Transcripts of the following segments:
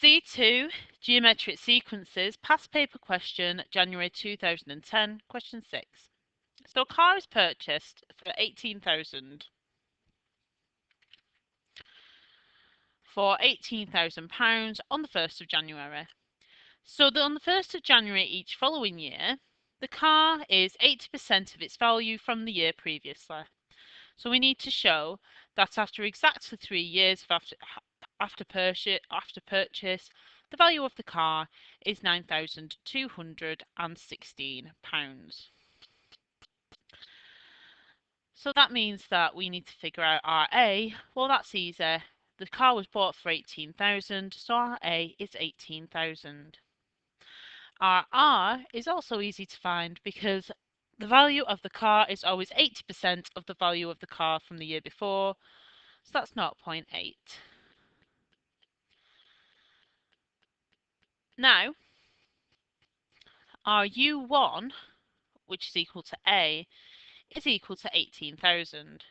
C2, Geometric Sequences, past paper question, January 2010, question 6. So a car is purchased for £18,000 on the 1st of January. So that on the 1st of January each following year, the car is 80% of its value from the year previously. So we need to show that after exactly 3 years of after purchase, the value of the car is £9,216. So that means that we need to figure out RA. Well, that's easy. The car was bought for 18,000, so RA is 18,000. RR is also easy to find because the value of the car is always 80% of the value of the car from the year before, so that's 0.8. Now, our U1, which is equal to A, is equal to 18,000,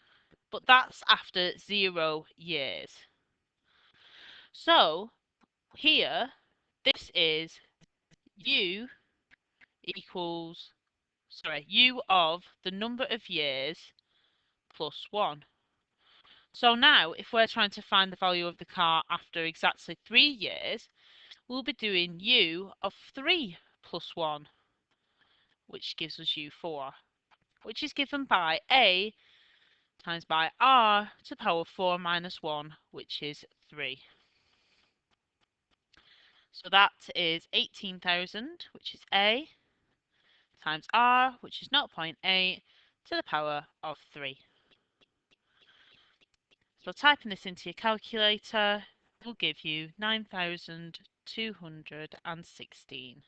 but that's after 0 years. So here, this is U of the number of years plus 1. So now, if we're trying to find the value of the car after exactly 3 years, we'll be doing U of 3 plus 1, which gives us U4, which is given by A times by R to the power 4 minus 1, which is 3. So that is 18,000, which is A, times R, which is 0.8, to the power of 3. So typing this into your calculator will give you 9,216.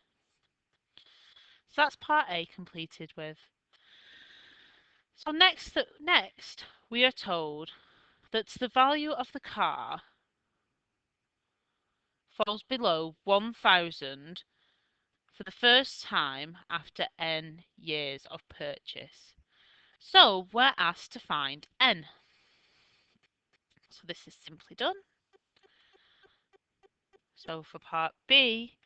So that's part A completed with. So next we are told that the value of the car falls below 1,000 for the first time after n years of purchase. So we're asked to find n. So this is simply done. So for part B,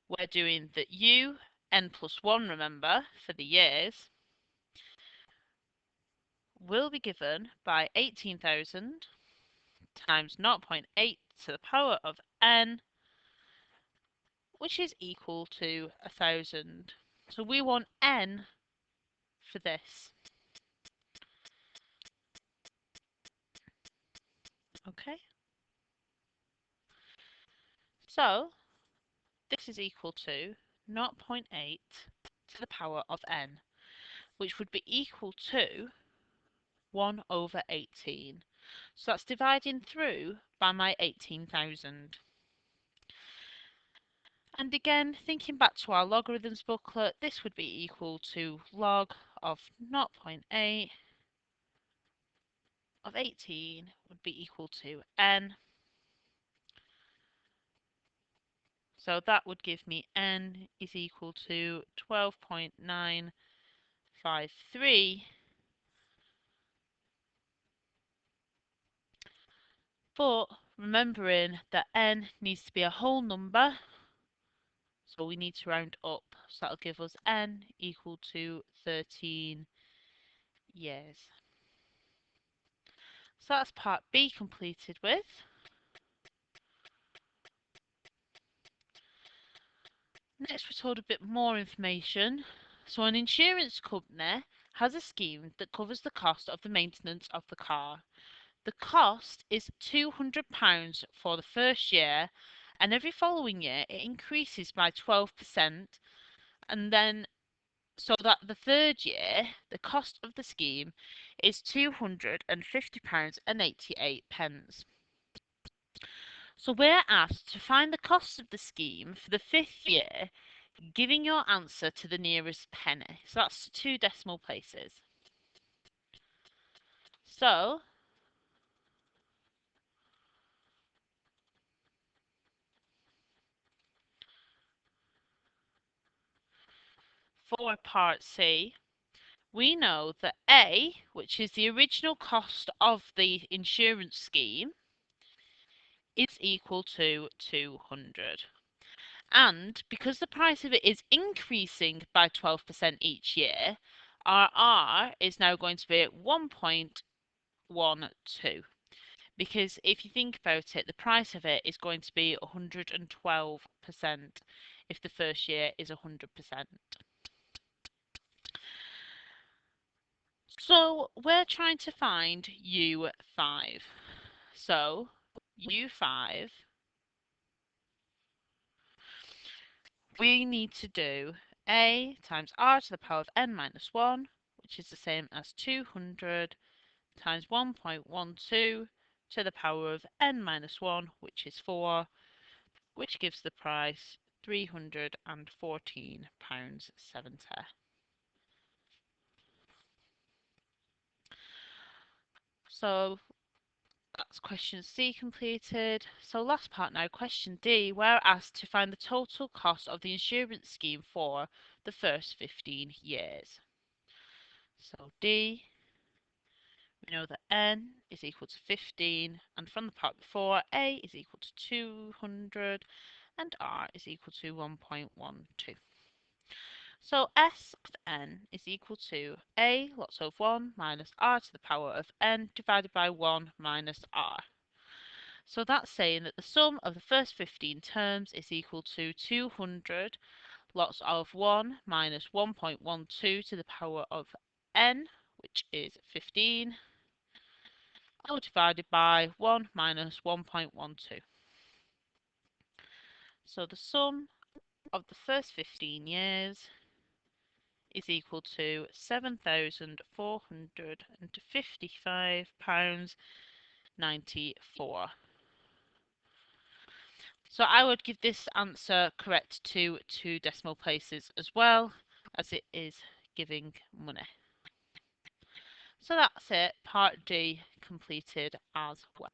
we're doing that u, n plus 1, remember, for the years, will be given by 18,000 times 0.8 to the power of n, which is equal to 1,000. So we want n for this. Okay. So this is equal to 0.8 to the power of n, which would be equal to 1 over 18. So that's dividing through by my 18,000. And again, thinking back to our logarithms booklet, this would be equal to log of 0.8 of 18 would be equal to n. So that would give me n is equal to 12.953. But remembering that n needs to be a whole number, so we need to round up. So that'll give us n equal to 13 years. So that's part B completed with. Next, we're told a bit more information. So an insurance company has a scheme that covers the cost of the maintenance of the car. The cost is £200 for the first year, and every following year it increases by 12%, and then so that the third year the cost of the scheme is £250.88. So we're asked to find the cost of the scheme for the 5th year, giving your answer to the nearest penny. So that's 2 decimal places. So for part C, we know that A, which is the original cost of the insurance scheme, is equal to 200. And because the price of it is increasing by 12% each year, our R is now going to be 1.12. Because if you think about it, the price of it is going to be 112% if the first year is 100%. So we're trying to find U5. So U5, we need to do A times R to the power of n minus 1, which is the same as 200 times 1.12 to the power of n minus 1, which is 4, which gives the price £314.70. So that's question C completed. So last part now, question D, we're asked to find the total cost of the insurance scheme for the first 15 years. So D, we know that N is equal to 15, and from the part before, A is equal to 200, and R is equal to 1.12. So S of n is equal to A lots of 1 minus R to the power of n divided by 1 minus R. So that's saying that the sum of the first 15 terms is equal to 200 lots of 1 minus 1.12 to the power of n, which is 15, all divided by 1 minus 1.12. So the sum of the first 15 years is equal to £7,455.94. So I would give this answer correct to 2 decimal places as well, as it is giving money. So that's it, part D completed as well.